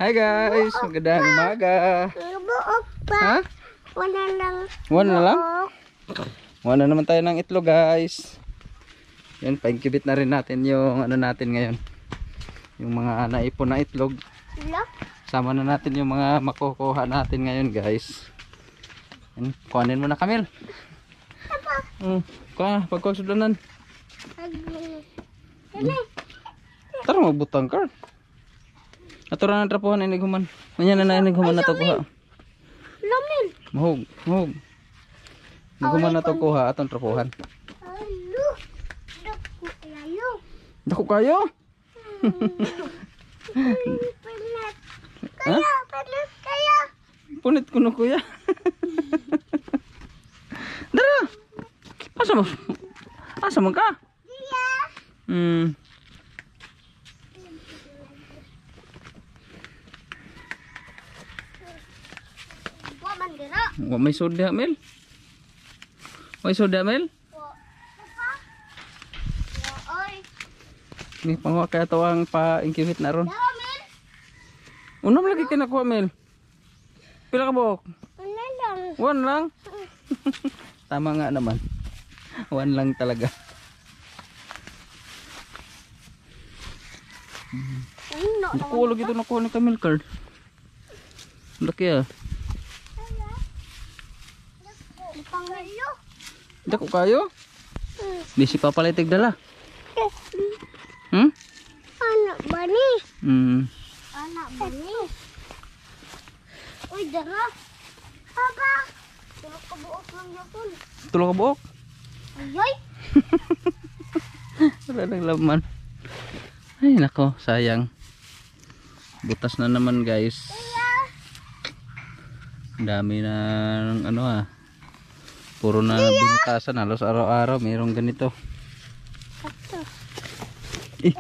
Hi guys, magandang umaga. Buok pa. Ha? Wala lang. One na lang? Buok. One na naman tayo ng itlog guys. Yan, pa-incubate na rin natin yung ano natin ngayon. Yung mga naipon na itlog. Look. Sama na natin yung mga makukuha natin ngayon guys. Yan, kuhanin mo na Camille. Kuha, pagkaksudanan. Tara magbutang ka. Aturan ang trapuhan na iniguman. Ganyan na iniguman na ito kuha. Lamin. Mahog, mahog. Iniguman na ito kuha atong trapuhan. Alo. Dako kayo. Dako kayo? Pelet. Ha? Pelet kayo. Punit ko na kuya. Dara. Asa mo? Asa mo ka? Iya. Wa man dira. May soda Mel? May soda Mel? Oy. Ni pangwa kaya to ang pa-incubate na ron. Lamin. Unam lagi kinakuha Mel. Pila ka buok? Wala lang. One lang. Tama nga naman. One lang talaga. Ano? Nakuha lagi ito nakuha ni Camille card. Laki ah. Pangayo. Dako kayo? Di si Papa Litig dala. Anak bani. Anak bani. Uy, dara. Papa. Tulog ka buok lang yapon. Tulog ka buok? Ayoy. Wala nang laman. Ay nako, sayang. Butas na naman guys. Ang dami na ng ano ah. Puro na binutasan. Halos araw-araw mayroong ganito. Eh.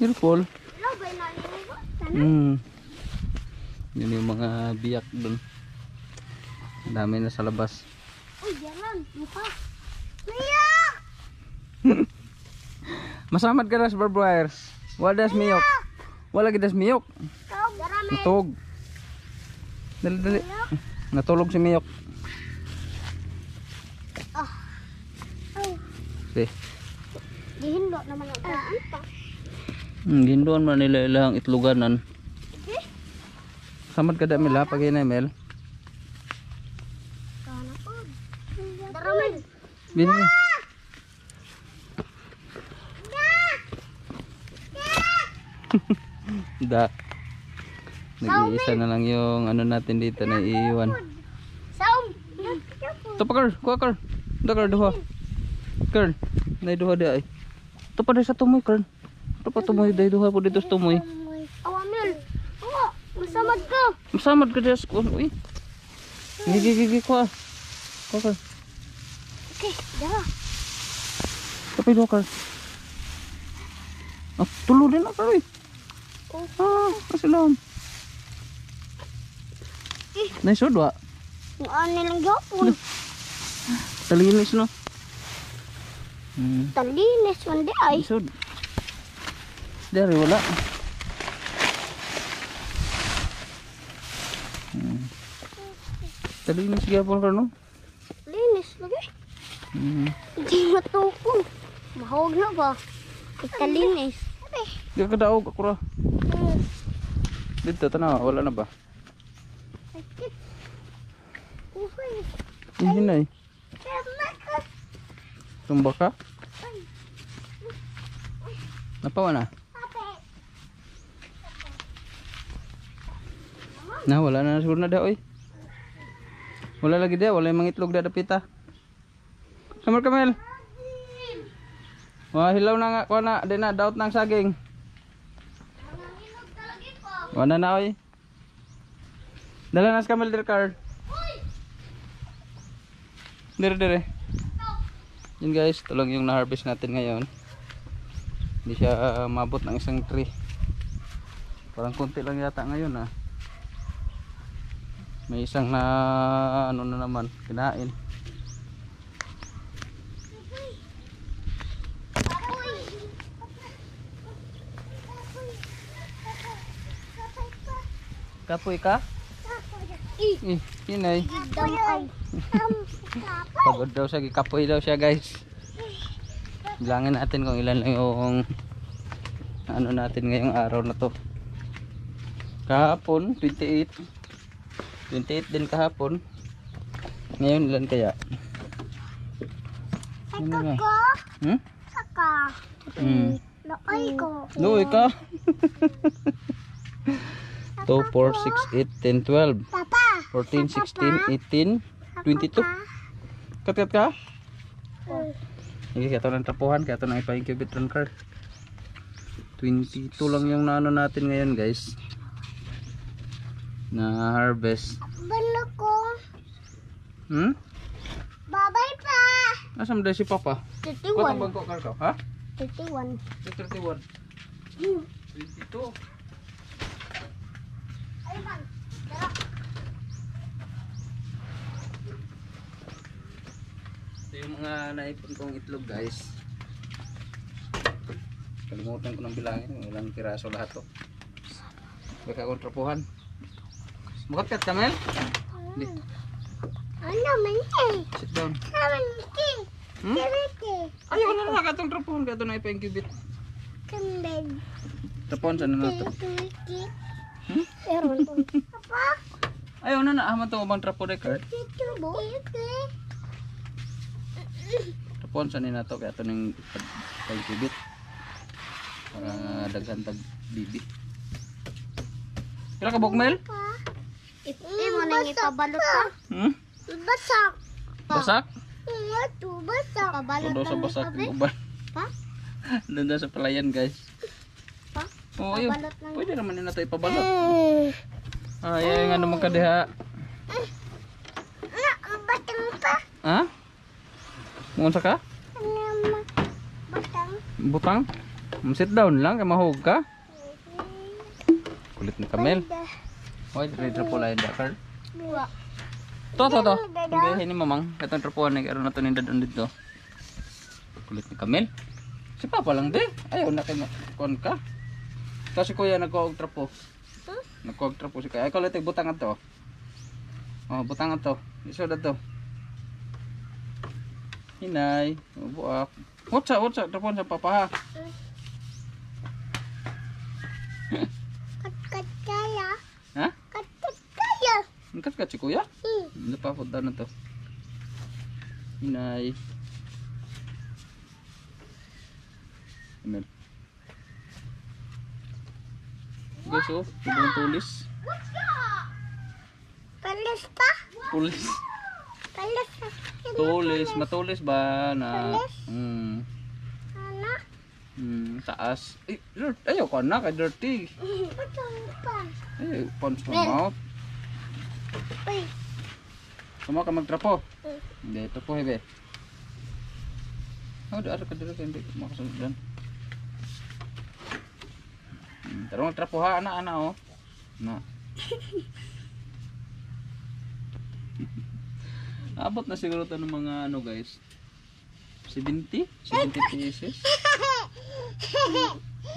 Beautiful. Labay na liwa. Yun yung mga biyak dun. Ang dami na sa labas. Uy, jalan. Mukha. Mia! Masamad ka na sa barbed wires. Wala das miyok. Wala gidas miyok. Dara me. Natulog. Dali dali. Natulog si miyok. Ay, Okay. dihindo naman ang daan pa. Gindoon man nila ilang itluganan. Samad ka dami la pag Mel. Kana po. Dara me. Bini. Da. Nag-iisa na lang yung ano natin dito na iiwan. Saum. Ito pa Carl, kuha Carl. Da Carl, duha. Carl, naiduha di ay. Ito pa dahil sa tumoy Carl. Ito pa tumoy, dahil duha po dito sa tumoy. Awamil. Awa, masamad ka. Masamad ka dahil sa kuwan. Uy. Gigi, kuha. Kuha Carl. Okay, dara. Tapay duha Carl. Ah, tulo din na Carl. Asilam. Naisod wa? Ano nilang yapon? Talinis no? Talinis man di ay. Naisod. Dari wala. Talinis gyapon ka no? Linis lagi. Hindi matukong. Mahog na ba? Ikalinis. Di ka daog ako ra. Dito tanaw, wala na ba? Hindi na eh. Tumba ka? Napawa na? Na, wala na siguro na daw eh. Wala lagi daw, wala yung mga itlog da dapita. Samar Kamel. Wah, hilaw na nga, kuha na, di na, daot ng saging. Wala na oy. Dala na sa Kamel dir card. Dire. Yun guys, ito lang yung na-harvest natin ngayon. Hindi siya mabot ng isang tree. Parang konti lang yata ngayon ah. May isang na ano na naman, kinain. Kapoy ka? Hinay. Kapoy. Pagod daw siya, kapoy daw siya guys. Bilangin natin kung ilan lang yung ano natin ngayong araw na to. Kahapon 28 din kahapon. Ngayon ilan kaya? Ano nga? Saka. Looy ko. Luoy ka. 2, 4, 6, 8, 10, 12 Papa. 14, 16, 18, 22. Kat ka? Sige, kaya ito ng trapuhan, kaya ito ng ipa-incubate run card. 22 lang yung naano natin ngayon guys, na harvest. Balo ko. Babay pa. Asam dahil si Papa? 31. Kung bangko ka ha? 31. 31 22. Ay, man. Ito yung mga naipon kong itlog guys. Kalimutan ko ng bilangin, ilang piraso lahat to. Baka akong trapuhan. Makat ka Mel? Hindi. Ano man eh? Sit down. Kaman king. Ayaw na lang katong trapuhan, kaya ito na ipa-incubate. Kambed. Trapuhan saan na ito? Meron to. Papa. Ayaw na naaman ito bang trapo record. Tubo. Trapuhan saan na ito, kaya ito na ipa-incubate. Para daghan tag bibi. Kira ka bukmel? Mo nang ipabalot ka. Basak. Basak? Ito, basak. Pabalot Todo sa basak ng uban. Pa? Nanda sa palayan guys. Pa? Oo, yun. Pabalot lang. Pwede naman yun na ito ipabalot. Ay, nga naman ka diha. Batang pa. Ha? Munsa ka? Batang. Butang? Sit down lang, kaya mahug ka. Kulit ni Kamel. Hoy, ready po lain dakar. Dua. To. Okay, ini mamang. Katong trapuan na karon nato ni dadon dito. Kulit ni Kamel. Si Papa lang din. Ayaw na kay kon ka. Kasi kuya nagkuog trapo. Nagkuog trapo si kaya. Ay kulit butang ato. Oh, butang ato. Iso dato. Hinay, buak. What's up? Trapuan sa Papa ha. Kat kaya. Ha? Kat kaya. Angkat ka si kuya? Hindi pa po na to. Hinay. Amen. Guys, oh, ibang tulis. Palis pa. Tulis. Palis. Tulis, matulis ba na? Tulis? Ano? Taas. Ay, ayaw ko na kay dirty. Batang pa. Ay, pons mo mouth. Uy. Sama ka magtrapo. Hindi, ito po hebe. Oh, daara ka dito, hindi makasunod dyan. Tarong magtrapo ha, ana oh. Na. Abot na siguro ito ng mga ano guys. 70 pieces.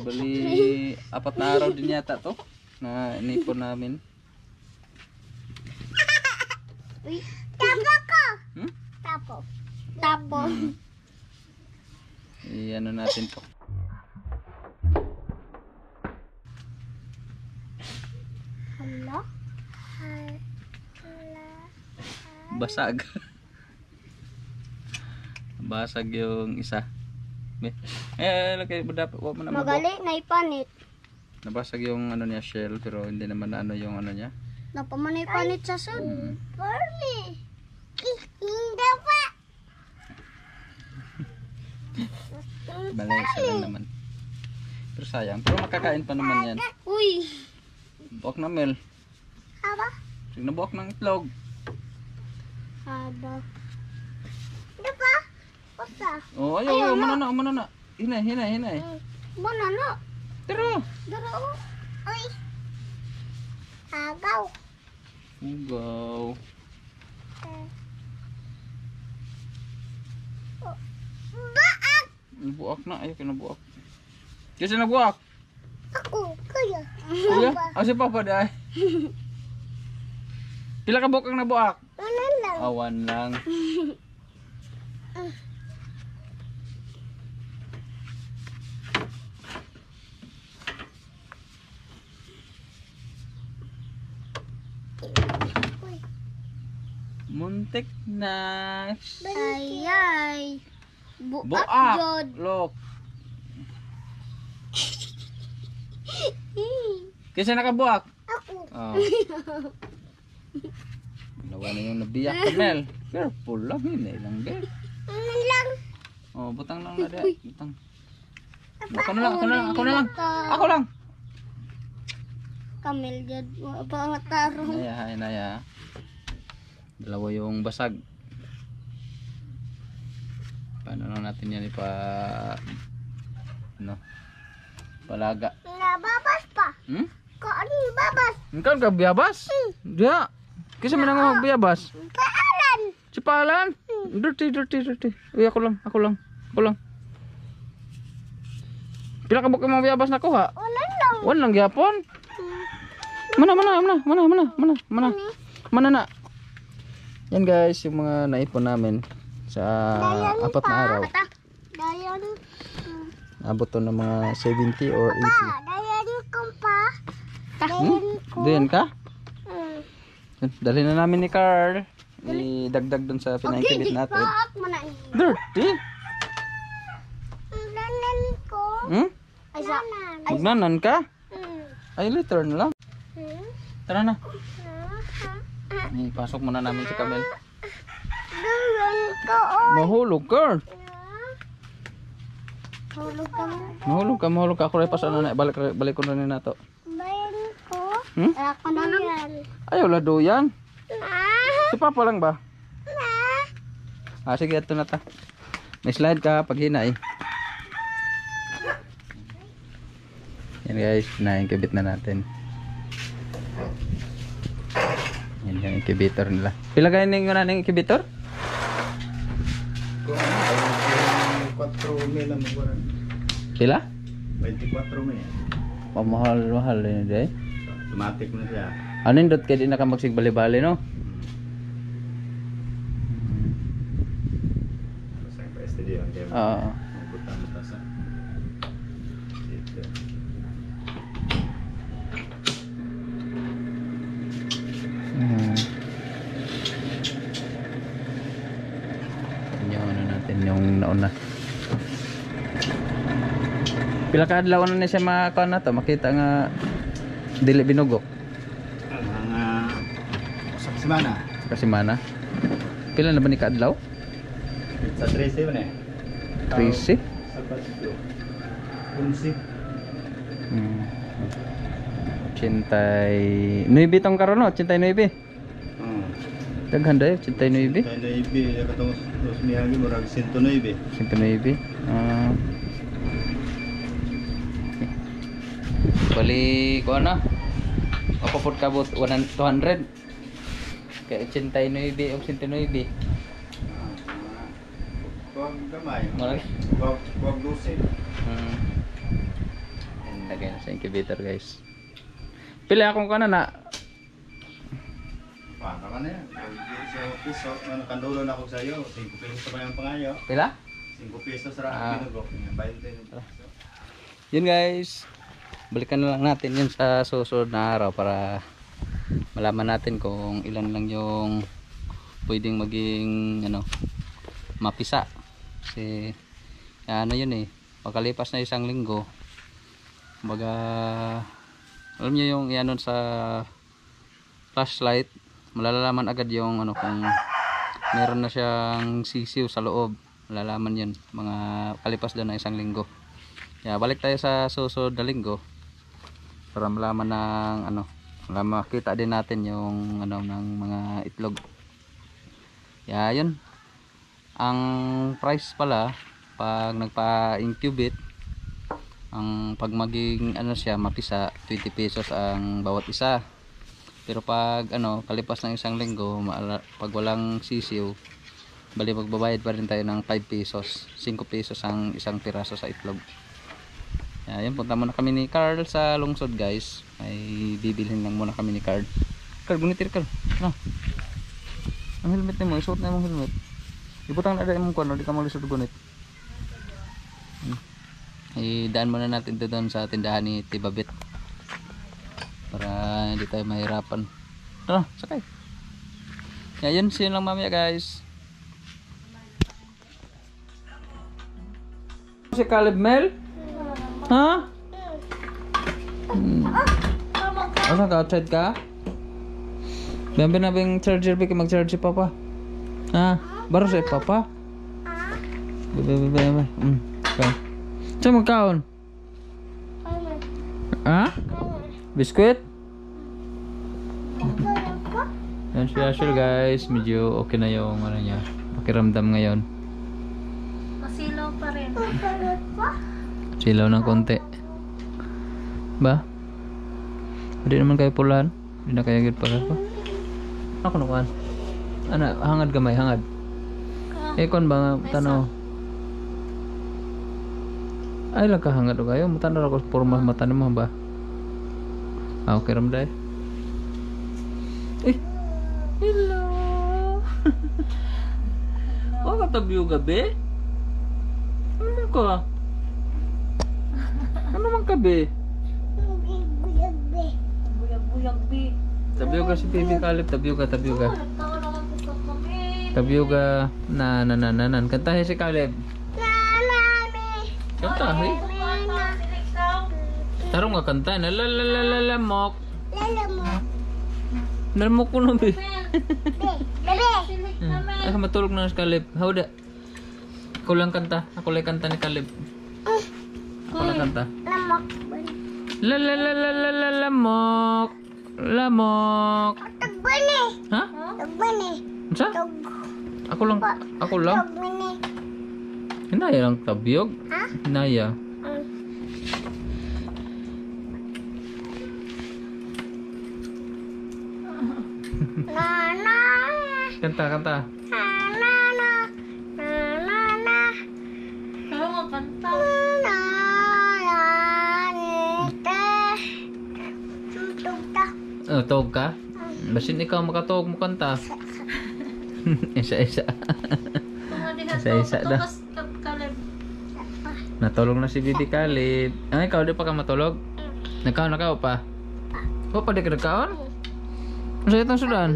Bali, 4 na araw din yata to na inipon namin. Uy. Tapo ko. Tapo. Tapo. Iano natin to. Hello? Basag. Basag yung isa. Lagay mo dapat, wag mo na Magali na ipanit. Nabasag yung ano niya shell pero hindi naman na ano yung ano niya. Napamanay panit sa sun. Parmi. Hindi pa. Balay siya lang naman. Pero sayang, pero makakain pa naman yan. Uy. Buwak na Mel. Haba? Sige na buwak ng itlog. Haba. Hindi pa. Basta. Oh, ayaw, muna na. Hinay. Mana na. Tara. Daro. Uy. Agaw. Ugaw. Baak. Buwak na, ayaw kinabuwak. Kasi nabuwak. Ako. Kaya. Kuya, si Papa dahil. Pila ka buok ang nabuak? Ano lang. Awan lang. Muntik na. Ay. Buak Buak. jod. Look. Kasi nakabuak. Ako. Oh. Dalawa na yung nabiyak ka, Mel. Careful lang, hindi lang, Bel. Ano lang. Oh, butang lang na dia. Butang. Ako na lang, ako na lang, ako na lang. Ako lang. Kamil jod. Wala tarong. Naya, naya. Dalawa yung basag. Paano lang natin yan palaga. Nababas pa. Hmm? Ano yung babas? Ikaw ka biyabas? Dia. Kasi man nga biyabas. Paalan. Si Palan. Dirty. Uy, ako lang. Pila ka buka mga biyabas na kuha? Wala lang. Wan lang gyapon. Mana na. Yan guys, yung mga naipon namin sa apat na araw. Dayan. Abot to ng mga 70 or 80. Dayan ko pa. Doon ka? Dali na namin ni Carl. Idagdag dun sa pinaikibit natin. Dirty? Danan ko. Hmm? Ay, sa. Magnanan ka? Ay, later na lang. Tara na. Pasok muna namin si Camel. Dayan ko. Mahulog ka. Hulog ka. Mahulog ka. Ako rin pasok na. Balik ko na rin na to. Dayan ko. Hmm? Ako na lang. Ayaw la doyan. Ah. Si Papa lang ba? Ah. Sige, ito na ta. May slide ka pag hina eh. Yan guys, na-incubate na natin. Yan yung incubator nila. Pila kayo nang na ng incubator? 24 mil ang maguran. Pila? 24 mil. Pamahal-mahal yun day. Automatic na siya. Ano yung dot kaya di na ka magsigbali-bali no? Basta yung pa-STD ang kaya Oo. magbutan mo ta sa dito. Yung ano natin, yung nauna. Pila ka adlaw na siya makakuha na to, makita nga dili binugok Ang sa semana. kasi mana. Pila na ba ni kaadlaw? Sa 13 man eh. 13? Sa Pasyo. 11. 89 tong karon no, 89. Daghan dayo 89. Kaya na ibi, katong dos miyagi murag 109. 109. Bali ko ano? Kapapot kabot 200. Kaya 89 o 109. Huwag gamay. Malaki. Huwag lusin. Lagay na sa incubator guys. Pila akong kana na. Paano ka na yan? Sa piso, kandulo na ako sa iyo. 5 pesos pa yung pangayo. Pila? 5 pesos ra binugok niya. 20 pesos. Yun guys. Balikan na lang natin yun sa susunod na araw para malaman natin kung ilan lang yung pwedeng maging mapisa. Kasi ano yun eh. Pagkalipas na 1 linggo, baga alam niyo yung iano sa flashlight, malalaman agad yung kung meron na siyang sisiw sa loob. Malalaman yun mga kalipas doon na 1 linggo. Kaya balik tayo sa susunod na linggo para malaman ng makita din natin yung ng mga itlog. Kaya yun. Ang price pala pag nagpa-incubate, ang pag maging siya mapisa, 20 pesos ang bawat isa. Pero pag kalipas ng 1 linggo, pag walang sisiw, bali magbabayad pa rin tayo ng 5 pesos. 5 pesos ang isang piraso sa itlog. Ayan, punta muna kami ni Carl sa lungsod guys. Ay bibilhin lang muna kami ni Carl. Carl, gunitir Carl. No. Ang helmet mo, isuot na yung helmet. Ibutang na dahil mong kuwan, di ka malisod gunit. Idaan muna natin ito doon sa tindahan ni Tibabit. Para hindi tayo mahirapan. Tara, sakay. Yun, see you lang mamaya guys. Si Caleb Mel? Ha? Asa ka? Outside ka? Bambi na bang charger ba? Mag-charge si Papa? Ha? Baro si Papa? Bebe. Okay. Saan magkaon? Ha? Biskuit? Yan si Ashel guys. Medyo okay na yung ano niya. Pakiramdam ngayon. Masilaw pa rin. Silaw ng konti. Ba? Hindi naman kayo pulan. Hindi na kayo agad pa ako. Ako nakuhan. Ano, hangad gamay, hangad. Kon ba tanaw? Ay lang ka hangad o kayo. Matanda ako puro mata naman ba? Okay ramday. Hello. Oh, katabiyo gabi? Ano ka? Ano man ka be? Buyag-buyag, bi. Tabiyo ka si Baby Caleb, tabiyo ka. Tawa naman po sa kami. Tabiyo ka nan. Kantahin si Caleb. Kantahin. Tarong nga kanta na lamok. Nalamok ko na be. Ay matulog na si Caleb. Hawda. Ako lang kanta ni Caleb. Ako lang kanta. Lamok. Tagbani. Ha? Tagbani. Sa? Ako lang. Tagbani. Hinaya lang tabiyog. Ha? Hinaya. Nana. Kanta. Nana. Kaya nga kanta. Tawag ka? Basin ikaw makatawag mo kanta. Isa-isa. Isa-isa daw. Natulog na si Bibi Caleb. Ay, ikaw di pa ka matulog? Nagkaon pa? O, pa di ka nagkaon? Ano sa'yo itong sudan?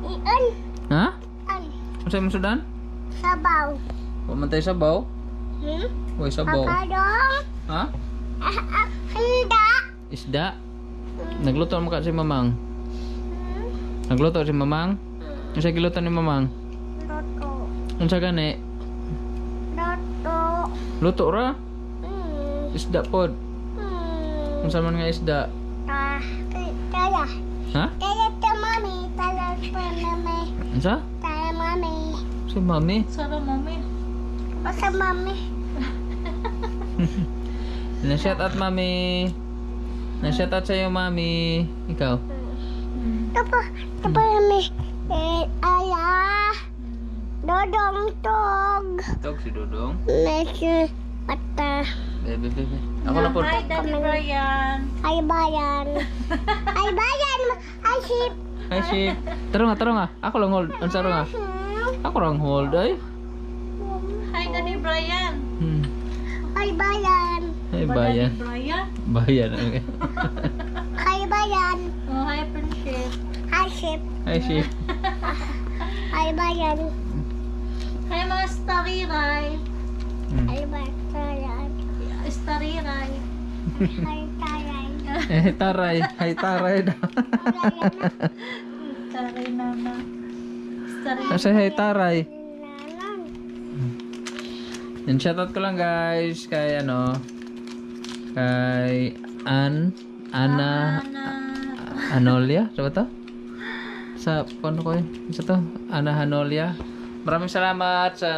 Ian. Ha? An. Ano sa'yo mong sudan? Sabaw. Pamantay sabaw? Uy, sabaw. Papadong. Ha? Handa. Isda? Nagluto mo ka si Mamang? Nagluto si Mamang? Ano sa'yo giluto ni Mamang? Loto. Ano sa gani? Loto. Luto ra? Isda pod. Ano sa man nga isda? Tala. Ha? Tala ta mami. Tala pa mami. Ano sa? Tala mami. Si Mami? Sara mami. Basta mami. Na-shout out Mami. Na-shout out sa'yo Mami. Ikaw? Tapa mami. Ala. Dodong tog. Tawag si Dodong. Messi. Mata. Bebe. Ako na po. Hi, Daddy Brian. Hi, Bayan. Hi, Bayan. Hi, Ship. Hi, Ship. Taro nga. Ako lang hold. Ano saro nga? Ako lang hold ay. Hi, Daddy Brian. Hi, Hi, Bayan. Hi, Bayan. Brian? Bayan. Hi, Bayan. Oh, hi, Friendship. Hi, Ship. Hi, Ship. Hi, Bayan. Hi, mga stariray. Hi, Bayan. Stariray. Hi, Taray. Hi, taray daw. Taray nana. Stariray. Kasi hi, taray. Nanang. And shoutout ko lang guys kay kay Ana Hanolia, sa ba to? Sa paano ko yun? Sa to? Ana Hanolia. Maraming salamat sa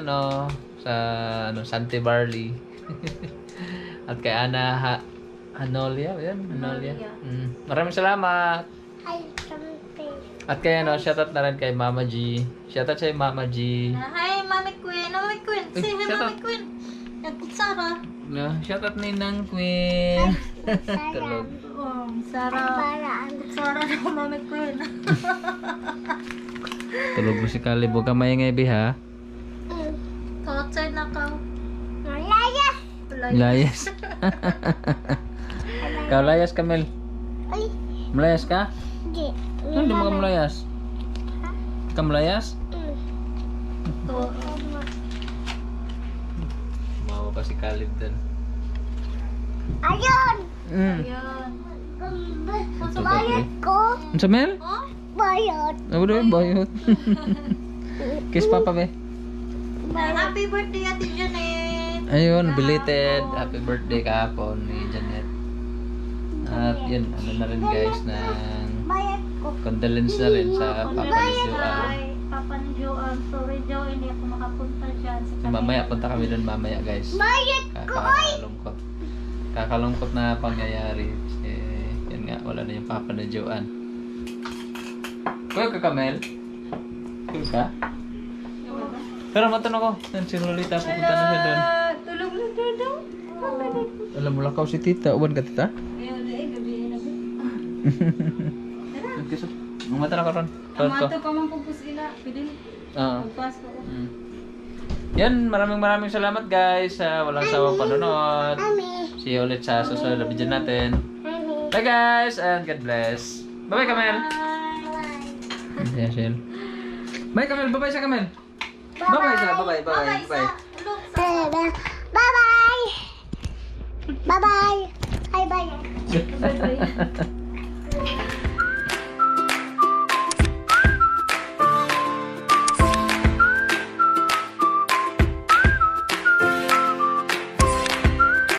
Santi Barley. At kay Ana Hanolia, yan, Hanolia. Maraming salamat. Hi, Sampi. At kay shoutout na rin kay Mama G. Shoutout sa Mama G. Hi, Mami Queen. Mami Queen. Uy, Say hi, shut Mami up. Queen. Yan, kutsara. No, shout out Ninang Queen. Tulog. Sarap. Bayan. Kutsara na Mami Queen. Tulog mo si Caleb. Huwag ka maingay, Bi, ha? Kautsay na ka. Malaya. Layas. Ikaw layas, Kamel. Ay, Malayas ka? di. Hindi mo ka malayas. Ka malayas? To. Mawa pa si Caleb din. Ayun. Ayan. Bayad ko. Ano sa Mel? Oh? Bayad. Ano daw yung bayot? Kiss Papa, Be. Happy birthday, Ate Janet. Ayun, belated. Happy birthday kahapon ni Janet. At yun, ano na rin guys, ng Bayad ko. condolence na rin sa Papa ni Joanne. Kay Papa ni Joanne. Sorry, Jo, hindi ako makapunta dyan. Sa Mamaya, punta kami doon mamaya guys. Bayad ko. Kakalungkot. Kakalungkot na pangyayari. Eh, yun nga, wala na yung Papa ni Joanne. Kuya ka, Kamel? Kuya ka? Pero matanong ko, yan si Lolita, pupunta na siya doon. Tulog na doon. Alam mo lang si Tita. Uwan ka, Tita? Ayun, gabi na. Nagkisap. Mamata na ka ron. Tawad ko. Amato ka man pupus ila. Pwede Oo. magpas ko. Yan, maraming salamat guys sa walang sawang panonood. Mami. See you ulit sa susunod na video natin. Mami. Bye guys and God bless. Bye-bye Kamel. Bye. Yeah, Shell. Bye Kamel, bye-bye sa Kamel. Bye-bye sa, bye-bye, bye-bye. Bye. Bye-bye. Bye-bye. Bye-bye. Bye-bye.